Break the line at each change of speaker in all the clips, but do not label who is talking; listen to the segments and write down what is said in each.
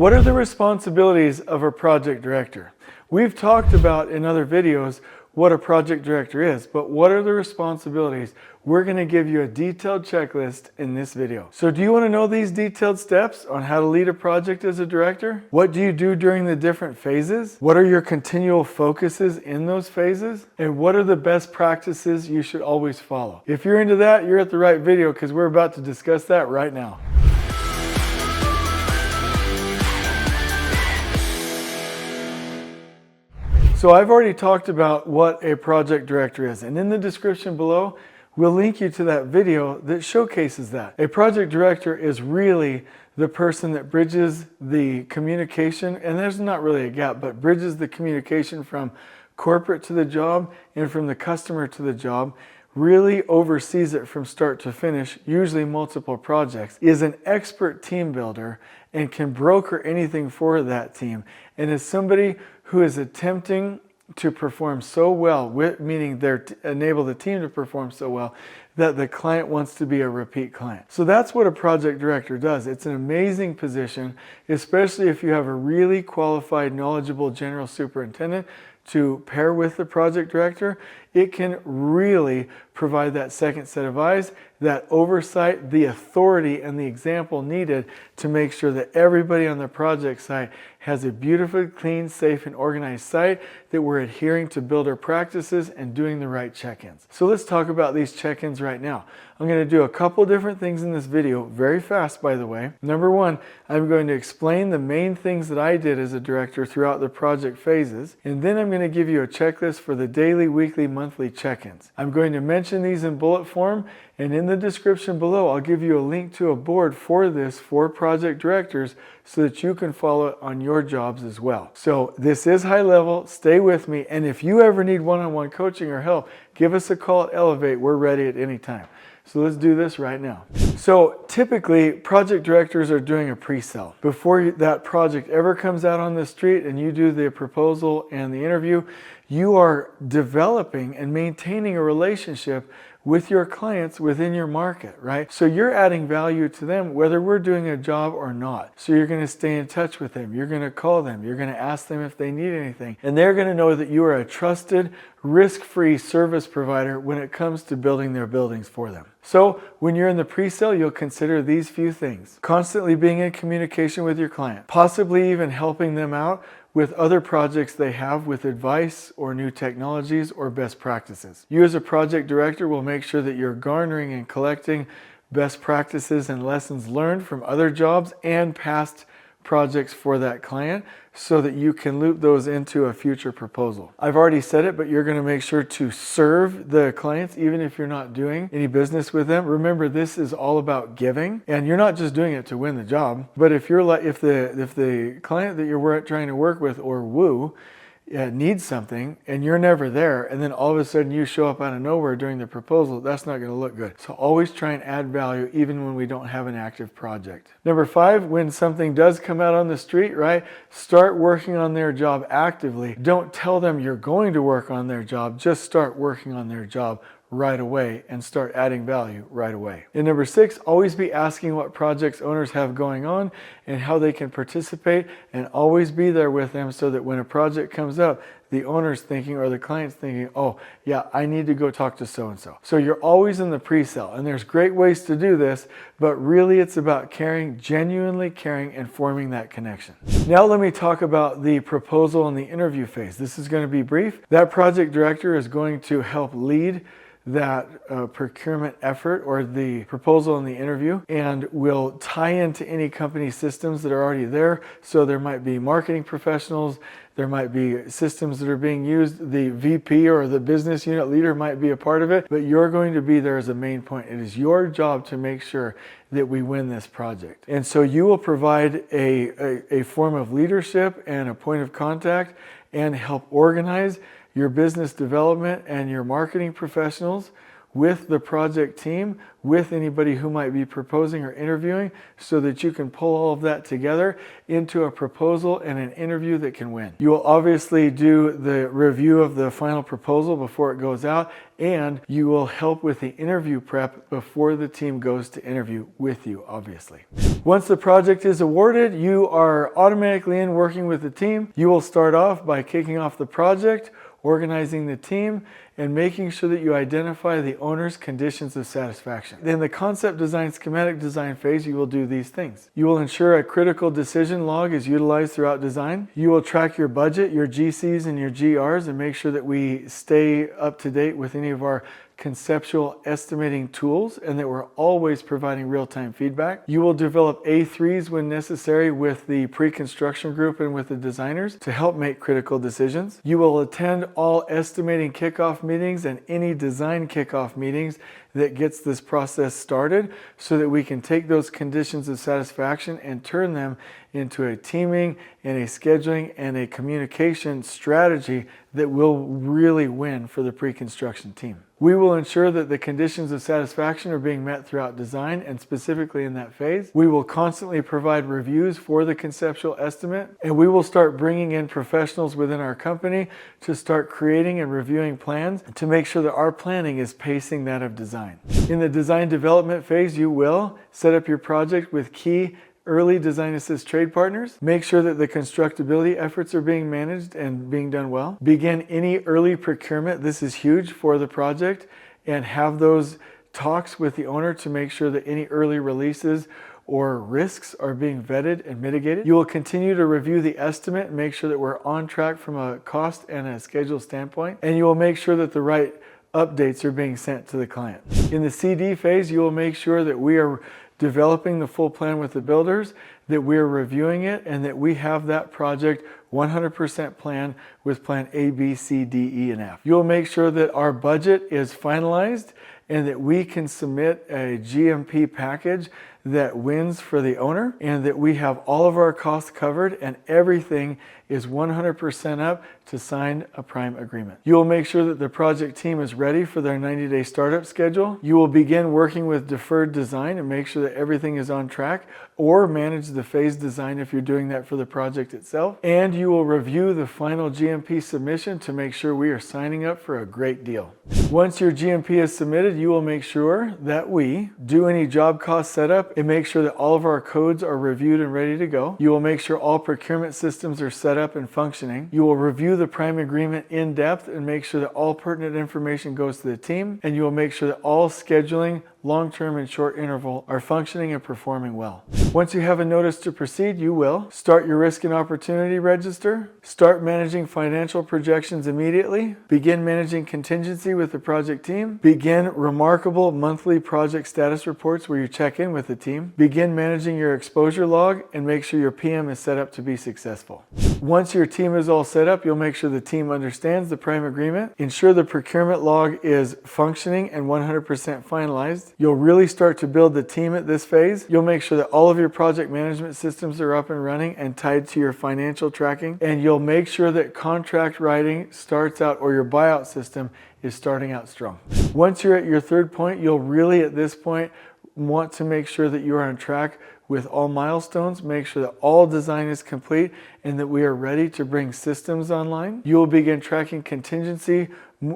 What are the responsibilities of a project director? We've talked about in other videos what a project director is, but what are the responsibilities? We're going to give you a detailed checklist in this video. So do you want to know these detailed steps on how to lead a project as a director? What do you do during the different phases? What are your continual focuses in those phases? And what are the best practices you should always follow? If you're into that, you're at the right video because we're about to discuss that right now. So I've already talked about what a project director is, and in the description below, we'll link you to that video that showcases that. A project director is really the person that bridges the communication, and there's not really a gap, but bridges the communication from corporate to the job and from the customer to the job, really oversees it from start to finish, usually multiple projects, is an expert team builder and can broker anything for that team, and is somebody who is attempting to perform so well, meaning they're enable the team to perform so well that the client wants to be a repeat client. So that's what a project director does. It's an amazing position, especially if you have a really qualified, knowledgeable general superintendent to pair with the project director. It can really provide that second set of eyes, that oversight, the authority, and the example needed to make sure that everybody on the project site has a beautifully clean, safe, and organized site, that we're adhering to builder practices and doing the right check-ins. So let's talk about these check-ins right now. I'm going to do a couple different things in this video, very fast by the way. Number one, I'm going to explain the main things that I did as a director throughout the project phases, and then I'm going to give you a checklist for the daily, weekly, monthly check-ins. I'm going to mention these in bullet form, and in the description below I'll give you a link to a board for this for project directors so that you can follow it on your jobs as well. So this is high level, stay with me, and if you ever need one-on-one coaching or help, give us a call at Elevate. We're ready at any time. So let's do this right now. So typically project directors are doing a pre-sale. Before that project ever comes out on the street and you do the proposal and the interview, you are developing and maintaining a relationship with your clients within your market, right? So you're adding value to them whether we're doing a job or not. So you're going to stay in touch with them. You're going to call them. You're going to ask them if they need anything. And they're going to know that you are a trusted, risk-free service provider when it comes to building their buildings for them. So when you're in the pre-sale, you'll consider these few things. Constantly being in communication with your client, possibly even helping them out with other projects they have with advice or new technologies or best practices. You as a project director will make sure that you're garnering and collecting best practices and lessons learned from other jobs and past projects for that client so that you can loop those into a future proposal. I've already said it, but you're going to make sure to serve the clients even if you're not doing any business with them. Remember, this is all about giving, and you're not just doing it to win the job. But if you're like, if the client that you're trying to work with or woo needs something and you're never there, and then all of a sudden you show up out of nowhere during the proposal, that's not going to look good. So always try and add value even when we don't have an active project. Number 5, when something does come out on the street, right, start working on their job actively. Don't tell them you're going to work on their job, just start working on their job right away and start adding value right away. And number 6, always be asking what projects owners have going on and how they can participate, and always be there with them so that when a project comes up, the owner's thinking or the client's thinking, oh yeah, I need to go talk to so-and-so. So you're always in the pre-sale, and there's great ways to do this, but really it's about caring, genuinely caring, and forming that connection. Now let me talk about the proposal and the interview phase. This is going to be brief. That project director is going to help lead that procurement effort or the proposal and the interview, and will tie into any company systems that are already there. So there might be marketing professionals, there might be systems that are being used, the VP or the business unit leader might be a part of it, but you're going to be there as a main point. It is your job to make sure that we win this project. And so you will provide a form of leadership and a point of contact and help organize your business development and your marketing professionals with the project team, with anybody who might be proposing or interviewing, so that you can pull all of that together into a proposal and an interview that can win. You will obviously do the review of the final proposal before it goes out, and you will help with the interview prep before the team goes to interview with you, obviously. Once the project is awarded, you are automatically in working with the team. You will start off by kicking off the project, organizing the team, and making sure that you identify the owner's conditions of satisfaction. In the concept design, schematic design phase, you will do these things. You will ensure a critical decision log is utilized throughout design. You will track your budget, your GCs and your GRs, and make sure that we stay up to date with any of our conceptual estimating tools and that we're always providing real-time feedback. You will develop A3s when necessary with the pre-construction group and with the designers to help make critical decisions. You will attend all estimating kickoff meetings and any design kickoff meetings that gets this process started so that we can take those conditions of satisfaction and turn them into a teaming and a scheduling and a communication strategy that will really win for the pre-construction team. We will ensure that the conditions of satisfaction are being met throughout design and specifically in that phase. We will constantly provide reviews for the conceptual estimate, and we will start bringing in professionals within our company to start creating and reviewing plans to make sure that our planning is pacing that of design. In the design development phase, you will set up your project with key early design assist trade partners. Make sure that the constructability efforts are being managed and being done well. Begin any early procurement. This is huge for the project, and have those talks with the owner to make sure that any early releases or risks are being vetted and mitigated. You will continue to review the estimate and make sure that we're on track from a cost and a schedule standpoint, and you will make sure that the right updates are being sent to the client. In the CD phase, you will make sure that we are developing the full plan with the builders, that we're reviewing it, and that we have that project 100% planned with plan A, B, C, D, E, and F. You'll make sure that our budget is finalized and that we can submit a GMP package that wins for the owner, and that we have all of our costs covered and everything is 100% up to sign a prime agreement. You will make sure that the project team is ready for their 90-day startup schedule. You will begin working with deferred design and make sure that everything is on track, or manage the phase design if you're doing that for the project itself. And you will review the final GMP submission to make sure we are signing up for a great deal. Once your GMP is submitted, you will make sure that we do any job cost setup and make sure that all of our codes are reviewed and ready to go. You will make sure all procurement systems are set up and functioning. You will review the prime agreement in depth and make sure that all pertinent information goes to the team. And you will make sure that all scheduling, long-term and short interval, are functioning and performing well. Once you have a notice to proceed, you will start your risk and opportunity register, start managing financial projections immediately, begin managing contingency with the project team, begin remarkable monthly project status reports where you check in with the team, begin managing your exposure log, and make sure your PM is set up to be successful. Once your team is all set up, you'll make sure the team understands the prime agreement, ensure the procurement log is functioning and 100% finalized. You'll really start to build the team at this phase. You'll make sure that all of your project management systems are up and running and tied to your financial tracking, and you'll make sure that contract writing starts out, or your buyout system is starting out strong. Once you're at your third point, you'll really at this point want to make sure that you're on track with all milestones, make sure that all design is complete and that we are ready to bring systems online. You will begin tracking contingency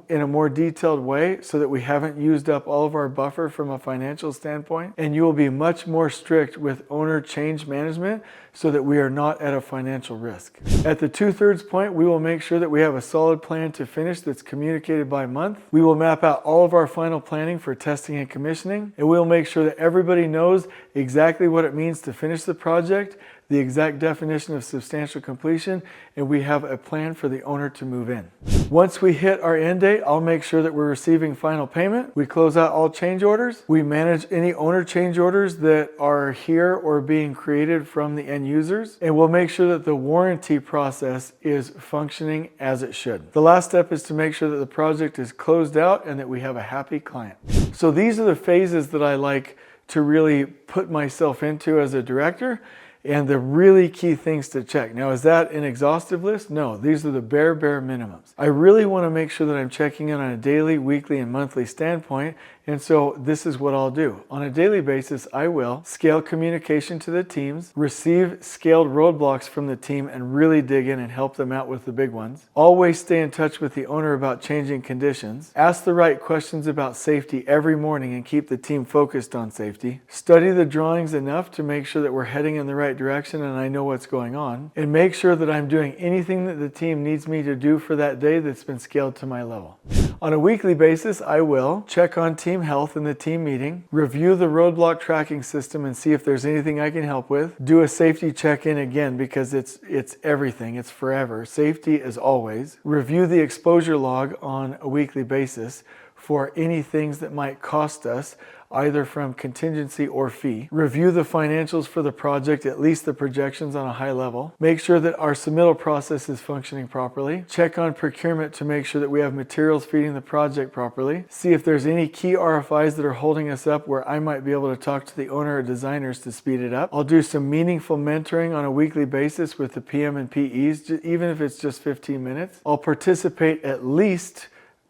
in a more detailed way so that we haven't used up all of our buffer from a financial standpoint. And you will be much more strict with owner change management so that we are not at a financial risk. At the 2/3 point, we will make sure that we have a solid plan to finish that's communicated by month. We will map out all of our final planning for testing and commissioning, and we will make sure that everybody knows exactly what it means to finish the project, the exact definition of substantial completion, and we have a plan for the owner to move in. Once we hit our end date, I'll make sure that we're receiving final payment. We close out all change orders. We manage any owner change orders that are here or being created from the end users, and we'll make sure that the warranty process is functioning as it should. The last step is to make sure that the project is closed out and that we have a happy client. So these are the phases that I like to really put myself into as a director, and the really key things to check. Now, is that an exhaustive list? No, these are the bare minimums. I really want to make sure that I'm checking in on a daily, weekly, and monthly standpoint And so this is what I'll do. On a daily basis, I will scale communication to the teams, receive scaled roadblocks from the team and really dig in and help them out with the big ones. Always stay in touch with the owner about changing conditions. Ask the right questions about safety every morning and keep the team focused on safety. Study the drawings enough to make sure that we're heading in the right direction and I know what's going on. And make sure that I'm doing anything that the team needs me to do for that day that's been scaled to my level. On a weekly basis, I will check on team health in the team meeting, review the roadblock tracking system and see if there's anything I can help with, do a safety check-in again because it's everything, it's forever. Safety is always. Review the exposure log on a weekly basis for any things that might cost us, either from contingency or fee. Review the financials for the project, at least the projections on a high level. Make sure that our submittal process is functioning properly. Check on procurement to make sure that we have materials feeding the project properly. See if there's any key RFIs that are holding us up where I might be able to talk to the owner or designers to speed it up. I'll do some meaningful mentoring on a weekly basis with the PM and PEs, even if it's just 15 minutes. I'll participate at least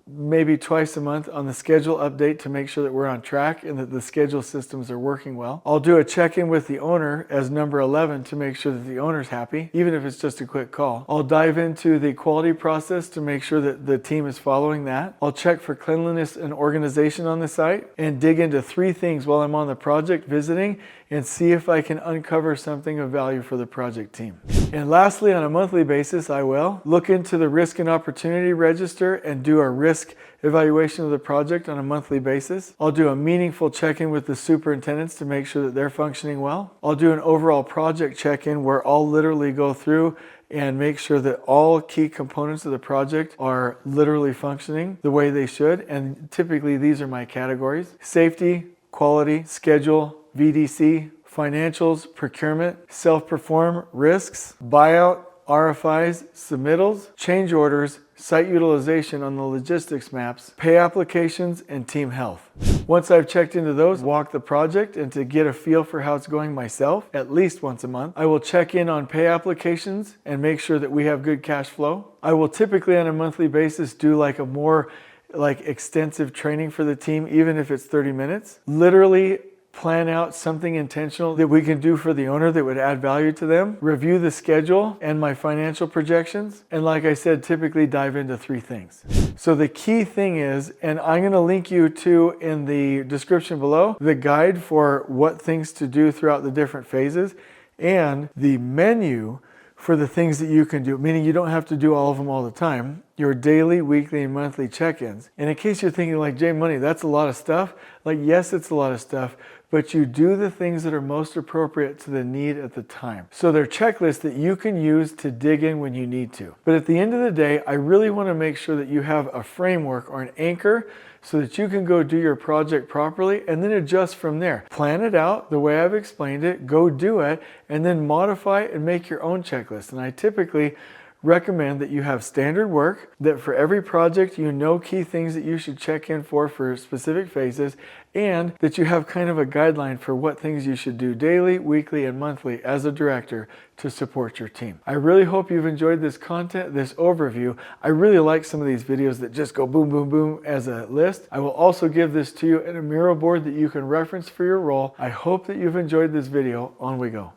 maybe twice a month on the schedule update to make sure that we're on track and that the schedule systems are working well. I'll do a check-in with the owner as number 11 to make sure that the owner's happy, even if it's just a quick call. I'll dive into the quality process to make sure that the team is following that. I'll check for cleanliness and organization on the site and dig into 3 things while I'm on the project visiting and see if I can uncover something of value for the project team. And lastly, on a monthly basis, I will look into the risk and opportunity register and do a risk evaluation of the project on a monthly basis. I'll do a meaningful check-in with the superintendents to make sure that they're functioning well. I'll do an overall project check-in where I'll literally go through and make sure that all key components of the project are literally functioning the way they should. And typically these are my categories: safety, quality, schedule, VDC, financials, procurement, self-perform, risks, buyout, RFIs, submittals, change orders, site utilization on the logistics maps, pay applications, and team health. Once I've checked into those, walk the project, and to get a feel for how it's going myself, at least once a month, I will check in on pay applications and make sure that we have good cash flow. I will typically on a monthly basis do like a more extensive training for the team, even if it's 30 minutes. Literally plan out something intentional that we can do for the owner that would add value to them, review the schedule and my financial projections, and like I said, typically dive into 3 things. So the key thing is, and I'm going to link you to in the description below, the guide for what things to do throughout the different phases and the menu for the things that you can do, meaning you don't have to do all of them all the time, your daily, weekly, and monthly check-ins. And in case you're thinking like, Jay Money, that's a lot of stuff. Like, yes, it's a lot of stuff, but you do the things that are most appropriate to the need at the time. So they're checklists that you can use to dig in when you need to. But at the end of the day, I really want to make sure that you have a framework or an anchor so that you can go do your project properly and then adjust from there. Plan it out the way I've explained it, go do it, and then modify and make your own checklist. And I typically recommend that you have standard work, that for every project you know key things that you should check in for specific phases, and that you have kind of a guideline for what things you should do daily, weekly, and monthly as a director to support your team. I really hope you've enjoyed this content, this overview. I really like some of these videos that just go boom, boom, boom as a list. I will also give this to you in a Miro board that you can reference for your role. I hope that you've enjoyed this video. On we go.